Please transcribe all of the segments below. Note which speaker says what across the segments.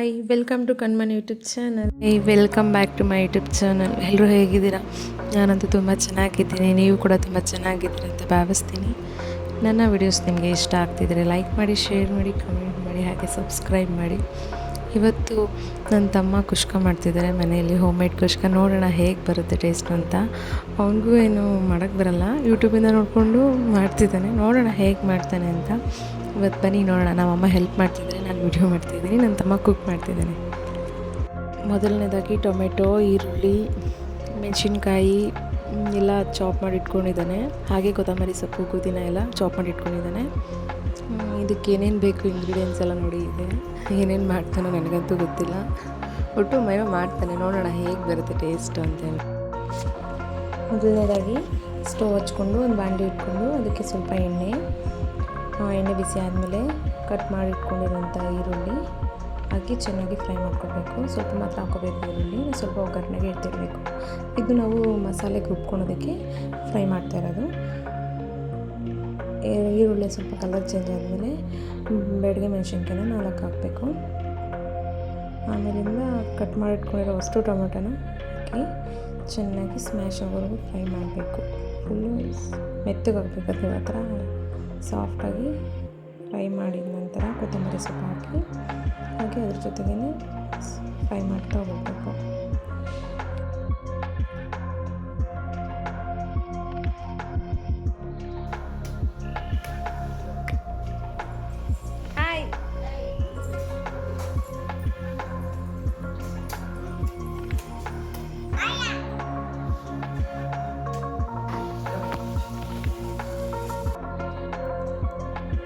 Speaker 1: Hi welcome to Kanmane YouTube channel. Welcome back to my YouTube channel. ಎಲ್ಲರೂ ಹೇಗಿದ್ದೀರಾ? ನಾನಂತೂ ತುಂಬ ಚೆನ್ನಾಗಿದ್ದೀನಿ, ನೀವು ಕೂಡ ತುಂಬ ಚೆನ್ನಾಗಿದ್ದೀರಿ ಅಂತ ಭಾವಿಸ್ತೀನಿ. ನನ್ನ ವಿಡಿಯೋಸ್ ನಿಮಗೆ ಇಷ್ಟ ಆಗ್ತಿದ್ರೆ ಲೈಕ್ ಮಾಡಿ, ಶೇರ್ ಮಾಡಿ, ಕಮೆಂಟ್ ಮಾಡಿ, ಹಾಗೆ ಸಬ್ಸ್ಕ್ರೈಬ್ ಮಾಡಿ. ಇವತ್ತು ನನ್ನ ತಮ್ಮ ಕುಷ್ಕ ಮಾಡ್ತಿದ್ದಾರೆ ಮನೆಯಲ್ಲಿ, ಹೋಮ್ ಮೇಡ್ ಕುಷ್ಕ. ನೋಡೋಣ ಹೇಗೆ ಬರುತ್ತೆ ಟೇಸ್ಟ್ ಅಂತ. ಅವನಿಗೂ ಏನು ಮಾಡೋಕ್ಕೆ ಬರಲ್ಲ, ಯೂಟ್ಯೂಬಿಂದ ನೋಡಿಕೊಂಡು ಮಾಡ್ತಿದ್ದಾನೆ. ನೋಡೋಣ ಹೇಗೆ ಮಾಡ್ತಾನೆ ಅಂತ. ಇವತ್ತು ಬನ್ನಿ ನೋಡೋಣ. ನಮ್ಮಮ್ಮ ಹೆಲ್ಪ್ ಮಾಡ್ತಿದ್ದಾರೆ, ನಾನು ವಿಡಿಯೋ ಮಾಡ್ತಿದ್ದೀನಿ, ನನ್ನ ತಮ್ಮ ಕುಕ್ ಮಾಡ್ತಿದ್ದಾನೆ. ಮೊದಲನೇದಾಗಿ ಟೊಮೆಟೊ, ಈರುಳ್ಳಿ, ಮೆಣಸಿನ್ಕಾಯಿ ಎಲ್ಲ ಚಾಪ್ ಮಾಡಿ ಇಟ್ಕೊಂಡಿದ್ದಾನೆ. ಹಾಗೆ ಕೊತ್ತಂಬರಿ ಸೊಪ್ಪು, ಪುದೀನ ಎಲ್ಲ ಚಾಪ್ ಮಾಡಿ ಇಟ್ಕೊಂಡಿದ್ದಾನೆ. ಇದಕ್ಕೆ ಏನೇನು ಬೇಕು ಇಂಗ್ರೀಡಿಯೆಂಟ್ಸ್ ಎಲ್ಲ ನೋಡಿ ಇದೆ. ಏನೇನು ಮಾಡ್ತಾನೋ ನನಗಂತೂ ಗೊತ್ತಿಲ್ಲ, ಒಟ್ಟು ಮೈವ ಮಾಡ್ತಾನೆ. ನೋಡೋಣ ಹೇಗೆ ಬರುತ್ತೆ ಟೇಸ್ಟ್ ಅಂತೇಳಿ. ಮೊದಲನೇದಾಗಿ ಸ್ಟವ್ ಹಚ್ಕೊಂಡು ಒಂದು ಬಾಂಡೆ ಇಟ್ಕೊಂಡು ಅದಕ್ಕೆ ಸ್ವಲ್ಪ ಎಣ್ಣೆ ಬಿಸಿ ಆದಮೇಲೆ ಕಟ್ ಮಾಡಿ ಇಟ್ಕೊಂಡಿರೋಂಥ ಈರುಳ್ಳಿ ಹಾಕಿ ಚೆನ್ನಾಗಿ ಫ್ರೈ ಮಾಡ್ಕೊಳ್ಬೇಕು. ಸ್ವಲ್ಪ ಮಾತ್ರ ಹಾಕೋಬೇಕು ಈರುಳ್ಳಿ, ಸ್ವಲ್ಪ ಒಗ್ಗರಣೆಗೆ ಇಡ್ತಿರಬೇಕು. ಇದು ನಾವು ಮಸಾಲೆಗೆ ರುಬ್ಕೊಳೋದಕ್ಕೆ ಫ್ರೈ ಮಾಡ್ತಾ ಇರೋದು. ಈರುಳ್ಳಿ ಸ್ವಲ್ಪ ಕಲರ್ ಚೇಂಜ್ ಆದಮೇಲೆ ಬೆಳಗ್ಗೆ ಮೆಣಸಿನ್ಕಾಯಿನ 4 ಹಾಕಬೇಕು. ಆಮೇಲಿಂದ ಕಟ್ ಮಾಡಿ ಇಟ್ಕೊಂಡಿರೋ ಅಷ್ಟು ಟೊಮೆಟೊನ ಹಾಕಿ ಚೆನ್ನಾಗಿ ಸ್ಮ್ಯಾಶ್ ಆಗೋವರೆಗೂ ಫ್ರೈ ಮಾಡಬೇಕು. ಫುಲ್ಲು ಮೆತ್ತಗಾಗಬೇಕು, ಅದ್ರ ಹತ್ರ ಸಾಫ್ಟಾಗಿ ಫ್ರೈ ಮಾಡಿದ ನಂತರ ಕೊತ್ತಂಬರಿ ಸೊಪ್ಪು ಹಾಕಿ ಹಾಗೆ ಅದ್ರ ಜೊತೆಗೇ ಫ್ರೈ ಮಾಡ್ತಾ ಹೋಗಬೇಕು.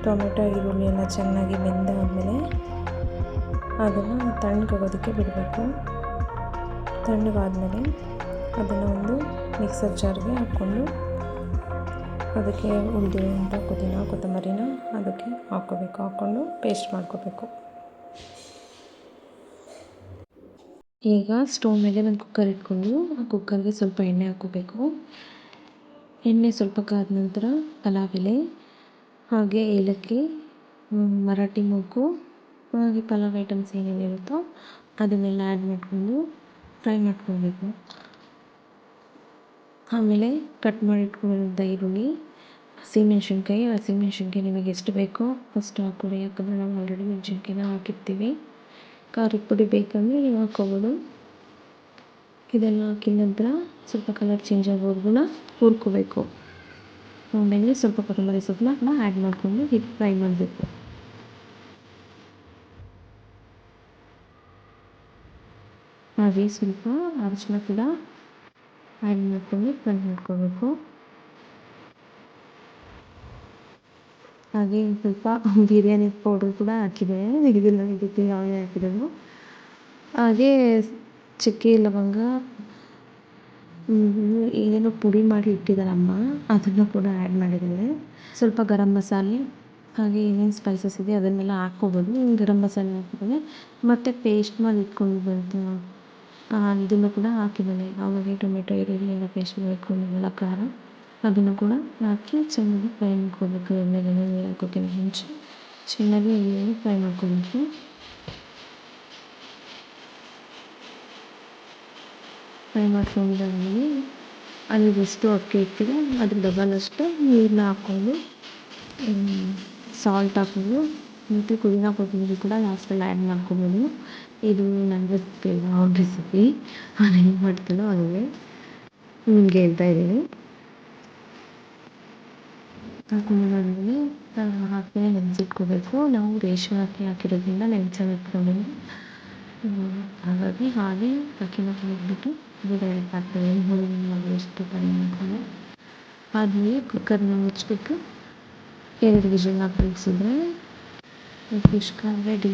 Speaker 1: ಟೊಮೆಟೊ ಈರುಳ್ಳಿ ಎಲ್ಲ ಚೆನ್ನಾಗಿ ಬೆಂದಾದಮೇಲೆ ಅದನ್ನು ತಣ್ಣಗಾಗೋದಕ್ಕೆ ಬಿಡಬೇಕು. ತಣ್ಣಗಾದಮೇಲೆ ಅದನ್ನು ಒಂದು ಮಿಕ್ಸರ್ ಜಾರ್ಗೆ ಹಾಕ್ಕೊಂಡು ಅದಕ್ಕೆ ಉಳಿದಿರುವಂಥ ಪುದೀನ, ಕೊತ್ತಂಬರಿನ ಅದಕ್ಕೆ ಹಾಕ್ಕೊಂಡು ಪೇಸ್ಟ್ ಮಾಡ್ಕೋಬೇಕು. ಈಗ ಸ್ಟವ್ ಮೇಲೆ ಒಂದು ಕುಕ್ಕರ್ ಇಟ್ಕೊಂಡು ಆ ಕುಕ್ಕರ್ಗೆ ಸ್ವಲ್ಪ ಎಣ್ಣೆ ಹಾಕ್ಕೋಬೇಕು. ಎಣ್ಣೆ ಸ್ವಲ್ಪ ಕಾದ ನಂತರ ಪಲಾವ್ ಎಲೆ, ಹಾಗೆ ಏಲಕ್ಕಿ, ಮರಾಠಿ ಮೊಗ್ಗು, ಹಾಗೆ ಪಲಾವ್ ಐಟಮ್ಸ್ ಏನೇನಿರುತ್ತೋ ಅದನ್ನೆಲ್ಲ ಆ್ಯಡ್ ಮಾಡಿಕೊಂಡು ಫ್ರೈ ಮಾಡ್ಕೊಳ್ಬೇಕು. ಆಮೇಲೆ ಕಟ್ ಮಾಡಿ ಇಟ್ಕೊಂಡಿರೋಂಥ ಈರುಳ್ಳಿ, ಹಸಿಮೆಣ್ಸಿನ್ಕಾಯಿ ನಿಮಗೆ ಎಷ್ಟು ಬೇಕೋ ಅಷ್ಟು ಹಾಕ್ಕೊಳ್ಳಿ. ಯಾಕಂದರೆ ನಾವು ಆಲ್ರೆಡಿ ಮೆಣಸಿನ್ಕಾಯಿನ ಹಾಕಿರ್ತೀವಿ. ಖಾರದ ಪುಡಿ ಬೇಕಂದರೆ ನೀವು ಹಾಕ್ಕೊಬೋದು. ಇದೆಲ್ಲ ಹಾಕಿದ ನಂತರ ಸ್ವಲ್ಪ ಕಲರ್ ಚೇಂಜ್ ಆಗೋವರೆಗೂ ಹುರ್ಕೋಬೇಕು. ಆಮೇಲೆ ಸ್ವಲ್ಪ ಕೊತ್ತಂಬರಿ ಸೊಪ್ಪನ್ನ ಆ್ಯಡ್ ಮಾಡಿಕೊಂಡು ಹೀಗೆ ಫ್ರೈ ಮಾಡಬೇಕು. ಹಾಗೆ ಸ್ವಲ್ಪ ಅರಿಶಿನ ಕೂಡ ಆ್ಯಡ್ ಮಾಡಿಕೊಂಡು ಫ್ರೈ ಮಾಡ್ಕೋಬೇಕು. ಹಾಗೆ ಸ್ವಲ್ಪ ಬಿರಿಯಾನಿ ಪೌಡರ್ ಕೂಡ ಹಾಕಿದೆ, ಇದೆಲ್ಲ ಇದಕ್ಕೆ ಯಾವ್ದು ಹಾಕಿರೋದು. ಹಾಗೆ ಚಕ್ಕೆ, ಲವಂಗ ಏನೇನೋ ಪುಡಿ ಮಾಡಿ ಇಟ್ಟಿದ್ದಾರಮ್ಮ, ಅದನ್ನು ಕೂಡ ಆ್ಯಡ್ ಮಾಡಿದ್ದಾರೆ. ಸ್ವಲ್ಪ ಗರಂ ಮಸಾಲೆ, ಹಾಗೆ ಏನೇನು ಸ್ಪೈಸಸ್ ಇದೆ ಅದನ್ನೆಲ್ಲ ಹಾಕ್ಕೋಬೋದು. ಗರಂ ಮಸಾಲೆ ಹಾಕಿದ್ದಾನೆ, ಮತ್ತು ಪೇಸ್ಟ್ ಮಾಡಿ ಇಟ್ಕೊಂಡಿದ್ದಂಥ ಇದನ್ನು ಕೂಡ ಹಾಕಿದ್ದಾನೆ. ಆವಾಗ ಟೊಮೆಟೊ ಈರುಳ್ಳಿ ಎಲ್ಲ ಪೇಸ್ಟ್ ಮಾಡಿ ಇಟ್ಕೊಂಡಿದ್ದೆಲ್ಲ ಖಾರ, ಅದನ್ನು ಕೂಡ ಹಾಕಿ ಚೆನ್ನಾಗಿ ಫ್ರೈ ಮಾಡ್ಕೋಬೇಕು. ಎಣ್ಣೆಗೆ ನೀರು ಹಾಕೋಕ್ಕಿಂತ ಮುಂಚೆ ಚೆನ್ನಾಗಿ ಫ್ರೈ ಮಾಡ್ಕೋಬೇಕು. ಫ್ರೈ ಮಾಡ್ಕೊಂಡಾದ್ಮೇಲೆ ಅಲ್ಲಿ ಎಷ್ಟು ಅಕ್ಕಿ ಇಡ್ತೀರೋ ಅದ್ರ ಡಬಲಷ್ಟು ನೀರನ್ನ ಹಾಕ್ಕೊಂಡು ಸಾಲ್ಟ್ ಹಾಕ್ಕೊಂಡು ಮತ್ತು ಪುದೀನ ಕೊತ್ತಂಬರಿ ಕೂಡ ಲಾಸ್ಟಲ್ಲಿ ಆ್ಯಡ್ ಮಾಡ್ಕೊಬೋದು. ಇದು ನನ್ನ ರೆಸಿಪಿ ಅಲ್ಲ, ಅವ್ನ ರೆಸಿಪಿ. ನಾನು ಹೆಂಗೆ ಮಾಡ್ತೀನೋ ಹಾಗೆ ನಿಮ್ಗೆ ಹೇಳ್ತಾ ಇದ್ದೀನಿ. ಹಾಕೊಂಡಾದ್ಮೇಲೆ ಹಾಕಿ ನೆನೆಸಿಟ್ಕೋಬೇಕು. ನಾವು ರೇಷನ್ ಅಕ್ಕಿ ಹಾಕಿರೋದ್ರಿಂದ ನೆನೆಸಿಟ್ಕೊಂಡಿದ್ದೀನಿ. ಹಾಗಾಗಿ ಹಾಗೆ ಅಕ್ಕಿನ ಹುರಿದ್ಬಿಟ್ಟು ಬಿರಿಯಾನಿ ಪಾತ್ರೆ ಎಷ್ಟು ಕಡಿಮೆ ಮಾಡ್ಕೊಂಡು ಆದಮೇಲೆ ಕುಕ್ಕರ್ನ ಮುಚ್ಚಿಬಿಟ್ಟು 2 ವಿಷಲ್ ಹಾಕಿಸಿದ್ರೆ ಕುಷ್ಕ ರೆಡಿ.